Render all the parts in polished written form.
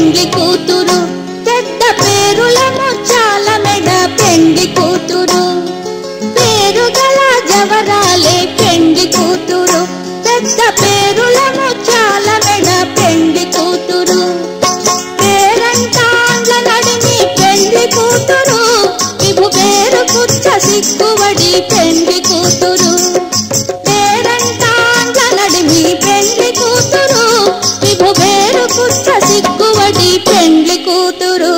పెండ్లి కూతురు, పెద్ద పేరుల ముచ్చాల మెడ పెండ్లి కూతురు, పేరు గల జవరాలే పెండ్లి కూతురు, పెద్ద పేరుల ముచ్చాల మెడ పెండ్లి కూతురు, పేరంటాండ్ల నడిమి పెండ్లి కూతురు, ఇపు పేరు కుచ్చ సిక్కువడి పెండ్లి కూతురు, పేరంటాండ్ల నడిమి పెండ్లి కూతురు, ఇపు పేరు కుచ్చ సిక్కువడి పెండ్లి కూతురు,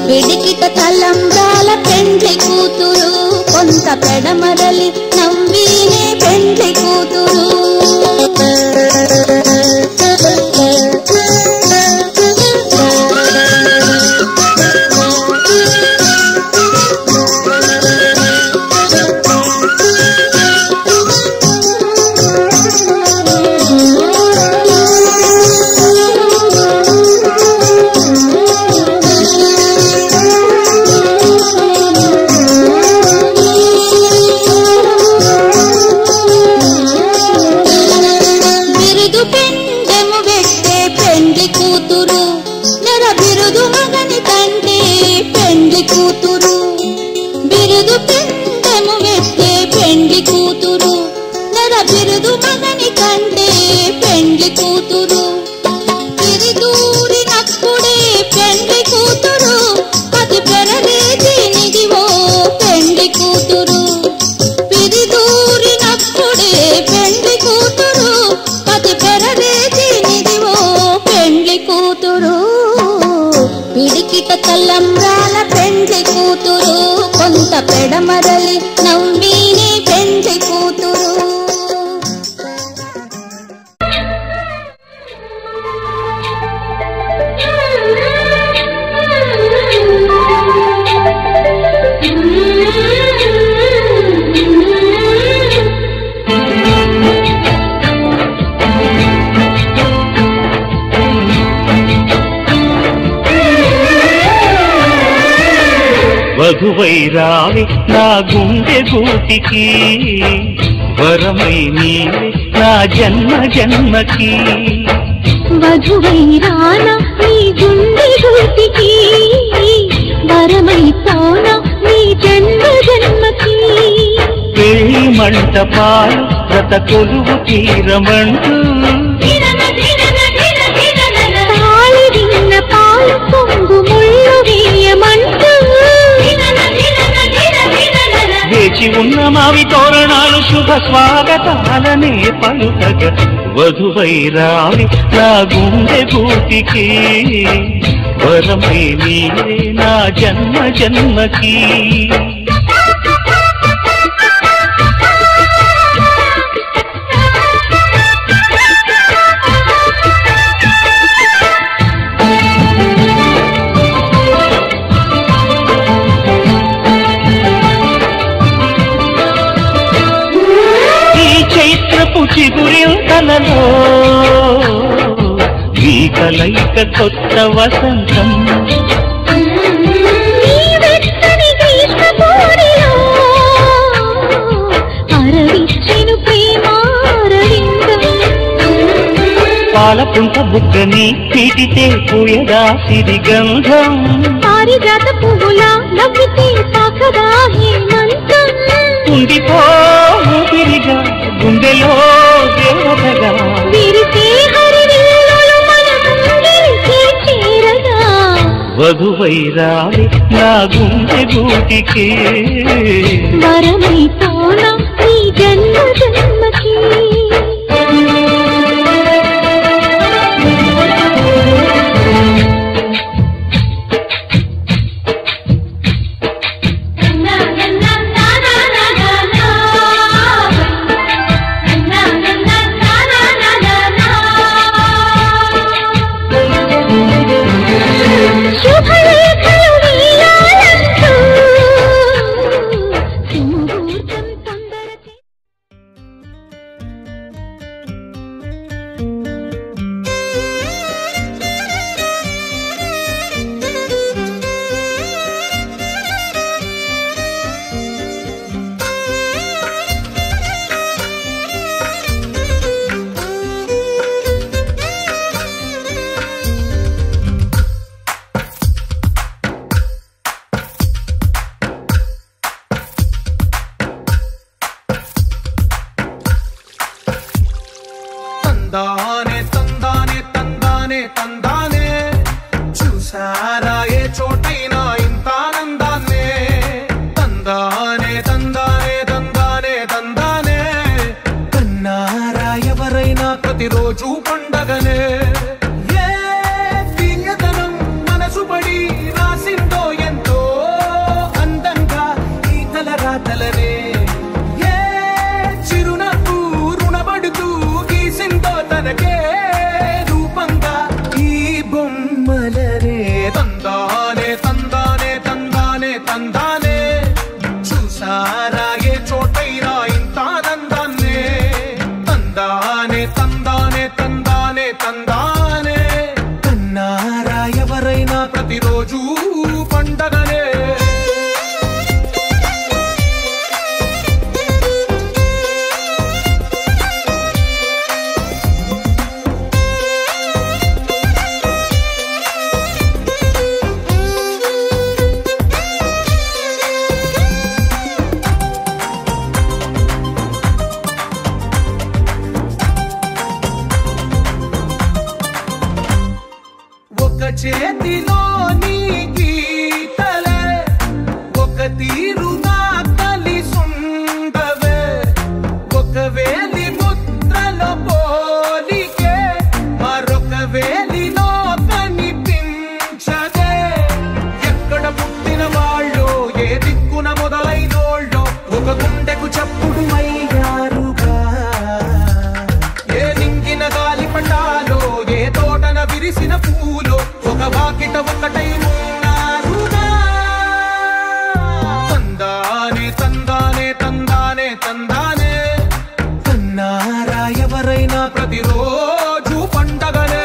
పిడికిట తలంబ్రాల పెండ్లి కూతురు, కొంత పెడమరలి నవ్వినే పెండ్లి కూతురు. తలంబ్రాల పెండ్లి కూతురు, కొంత పెడమరలి నవ్వినే పెండ్లి కూతురు. వధువై రావి నా గుండె గూటికి, వరమై నీవే నా జన్మ జన్మకి. వధువై రానా నీ గుండె గూటికి, వరమై పోనా నీ జన్మ జన్మకి. పెళ్లి మంటపాలు రత కొలువు తీరమంటూ, తాళి విన్న పాలు పొంగు ముళ్ళు వేయమంటూ, వేచి ఉన్న మావి తోరణాలు శుభ స్వాగతాలనే పలుకగ. వధువై రావి నా గుండె గూటికి, వరమై నీవే నా జన్మ జన్మకి. చిగురింతలలో ఈ కలయిక కొత్త వసంతం, అరవిచ్చెను ప్రేమారవిందం. పాలపుంట బుగ్గని పీటితే పూయదా సిరి గంధం, పారిజాత పువ్వులా నవ్వితే తాకదా హేమంతం. ఉండిపో ఊపిరిగా గుండెలో దేవతగా, విరిసే హరివిల్లులు మన ముంగిలికి చేరగా. వధువై రావి నా గుండె గూటికి, వరమై పోనా నీ జన్మ జన్మకి. తందానే చూసారా ఏ చోటైనా ఇంత ఆనందాన్నే తందానే తందానే తందానే తందానే కన్నారా ఎవరైనా ప్రతిరోజు పండగనే ఏ తీయదనం మనసు పడి రాసిందో ఎంతో అందంగా ఈ తలరాతలనే ఏ చిరునవ్వు రుణపడుతూ గీసిందో తనకే రూపంగా ఈ బొమ్మలనే తందానే తందానే తందానే తందానే చూసారా ఏ చోటైనా ఇంత ఆనందాన్నే తందానే తందానే తందానే తందానే కన్నారా ఎవరైనా ప్రతిరోజు పండగనే ఒక చేతిలో నీ గీతలే ఒక తీరుగా కలిసుండవే ఒక వేలి ముద్రలో పోలికే మరొక వేలిలో కనిపించదే ఎక్కడ పుట్టిన వాళ్ళు ఏ దిక్కున మొదలైనోళ్ళు ఒక గుండెకు చప్పుడు అయ్యారుగా ఏ నింగిన గాలి పటాలో ఏ తోటన విరిసిన పూలో ఒక వాకిట ఒకటై ఉన్నారుగా తందానే తందానే తందానే తందానే కన్నారా ఎవరైనా ప్రతిరోజు పండగనే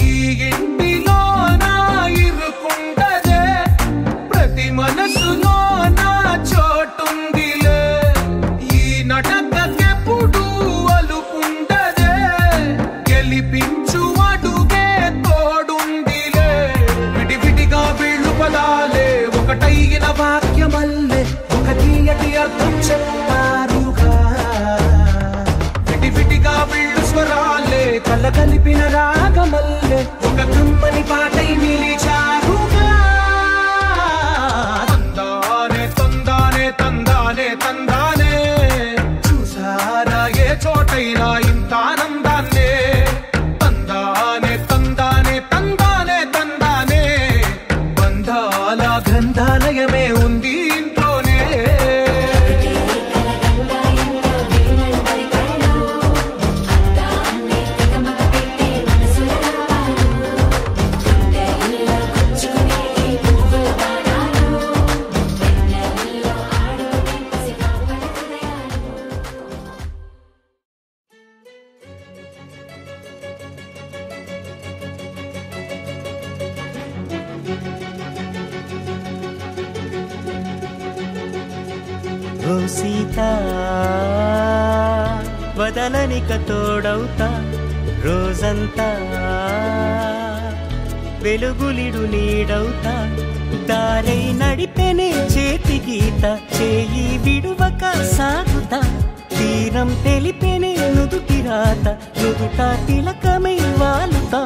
ఈ ఇంటిలో నా ఇరుకుండదే ప్రతి మనసులో నా చోటుందిలే ఈ నటకెప్పుడు అలుకుండదే గెలిపించు అడుగే తోడుందిలే విడివిడిగా వీళ్ళు పదాలే ఒకటైన వాక్యమల్లే ఒక తీయటి అర్థం చెప్పారుగా విడివిడిగా వీళ్ళు స్వరాలే కళ్ళ కలిపిన రాగమల్లే ఒక కమ్మని పాటై నిలిచారుగా తందానే తందానే తందానే తందానే చూసారా ఏ చోటైనా ఇంత ఆనందాన్నే తందానే తందానే తందానే తందానే బంధాల గంధాలయమే ఉంది ఇంట్లోనే ఓ సీత వదలనిక తోడవుతా రోజంతా వెలుగులిడు నీడవుతా దారై నడిపెనే చేతి గీత చేయి విడువక సాగుతా తీరం తెలిపెనే నుదుటి రాత నుదుట తిలకమై వాలుతా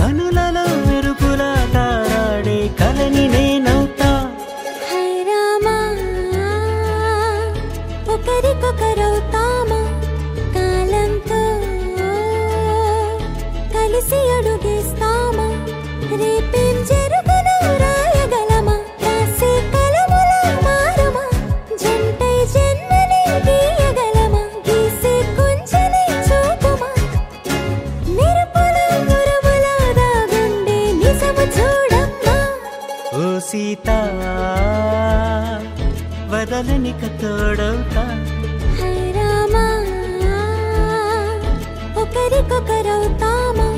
కనులలో మెరుపులా తారాడే కలని నేనవుతా ఒకరికొకరవుతామా కాలంతో కలిసి అడుగేస్తామా రేపేం జరుగునో రాయగలమా రాసే కలముల మారమా జంటై జన్మని గీయగలమా గీసే కొంచెని చూపుమా మెరుపుల మురుముల దాగుండే నిజము చూడమ్మా ఓ సీత వదలనిక తోడవుతా రామా ఒకరికొకరవుతామా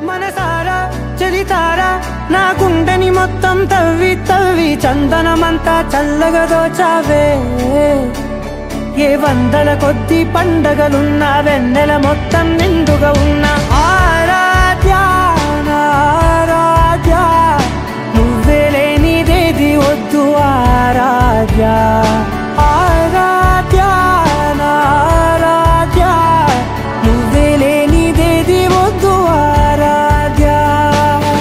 మనసారా చలితారా నా గుండెని మొత్తం తవ్వి తవ్వి చందనమంతా చల్లగా దోచావే ఏ వందల కొద్ది పండగలున్నా వెన్నెల మొత్తం నిండుగా ఉన్న ఆరాధ్య ఆరాధ్య నువ్వే లేనిదేది వద్దు ఆరాధ్య ఆరాధ్య ఆరాధ్య నువ్వే లేనిదేది వద్దు ఆరాధ్య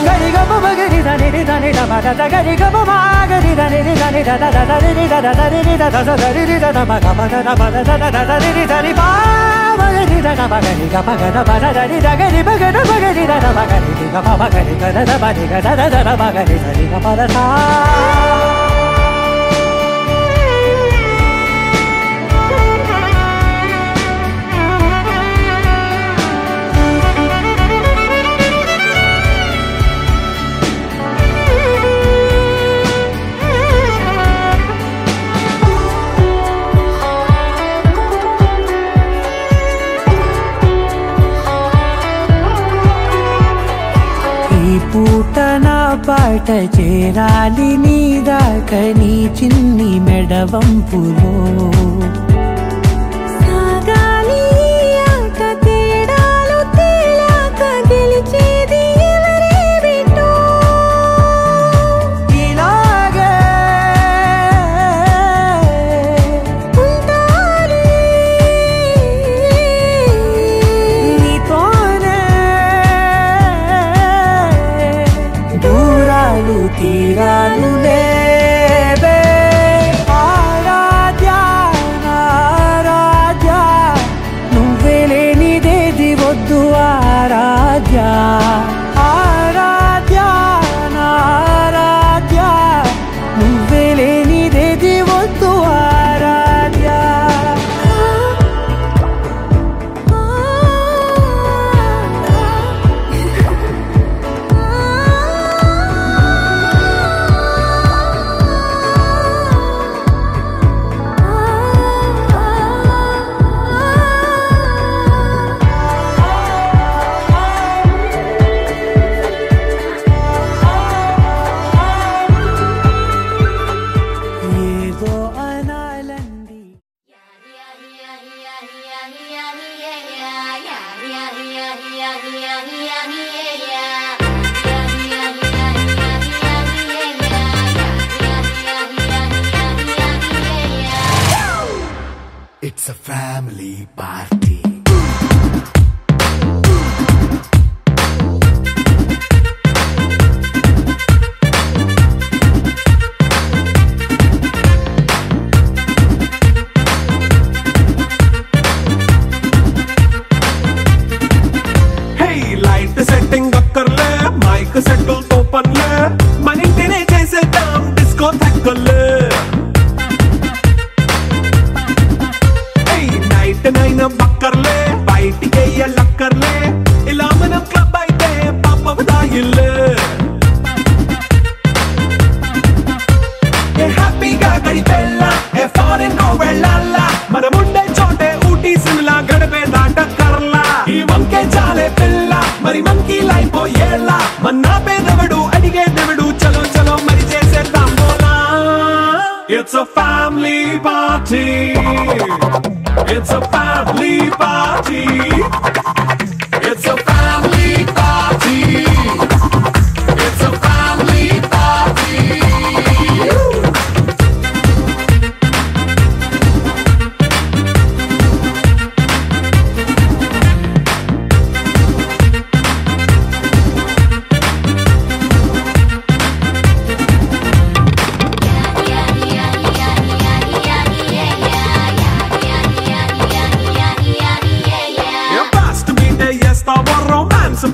గరిగమ మగరి దని దని మగ గరి గమ మగరి దని దని దని దని దని దని మగ మగ మగ దని దని పా మగరి దని మగరి గమ గద పద దని గరి మగ మగరి దని మగరి గమ మగరి గద మగరి గద దని మగరి దని పద సా పూట నా పాట చేరాలి నీ దాకా నీ చిన్ని మెడవంపులో సాగాలి ఆట తేడాలు తేలాక గెలిచేది ఎవరే బిడ్డో ఇలాగే ఉంటాలి నీతోనే దూరాలు తీరాలు లేవే ఆరాధ్య ఆరాధ్య నువ్వే లేనిదేది వద్దు ఆరాధ్య ఆరాధ్య ఆరాధ్య నువ్వే లేనిదేది వద్దు ఆరాధ్య ఏదో అనాలండి It's a family party. Hey, light setting అక్కర్లే మైక్ సెట్టుల్ తో పర్లే మన ఇంటినే చేసేద్దాం డిస్కో థక్కర్లే నైట్ నైన్ బక్కర్లే బయటికి లక్కర్లే ఇలా మనం క్లబ్ అయితే పాప దాయిల్లే హ్యాపీగా గడిపెళ్ళ ఏ ఫారెన్ కో వెళ్ళాల మనం ఉండే చోటే ఊటీ సిమ్లా గడిపే దాటక్కర్లా ఈ వంకే చాలే పిల్ల మరి మంకీ లైఫ్ ఏళ్ళ మన్నా పేదవడు అడిగే దేవుడు చలో చలో మరి చేసేద్దాం బోలా It's a family party. It's a family party. It's a family party. It's a family party. Romance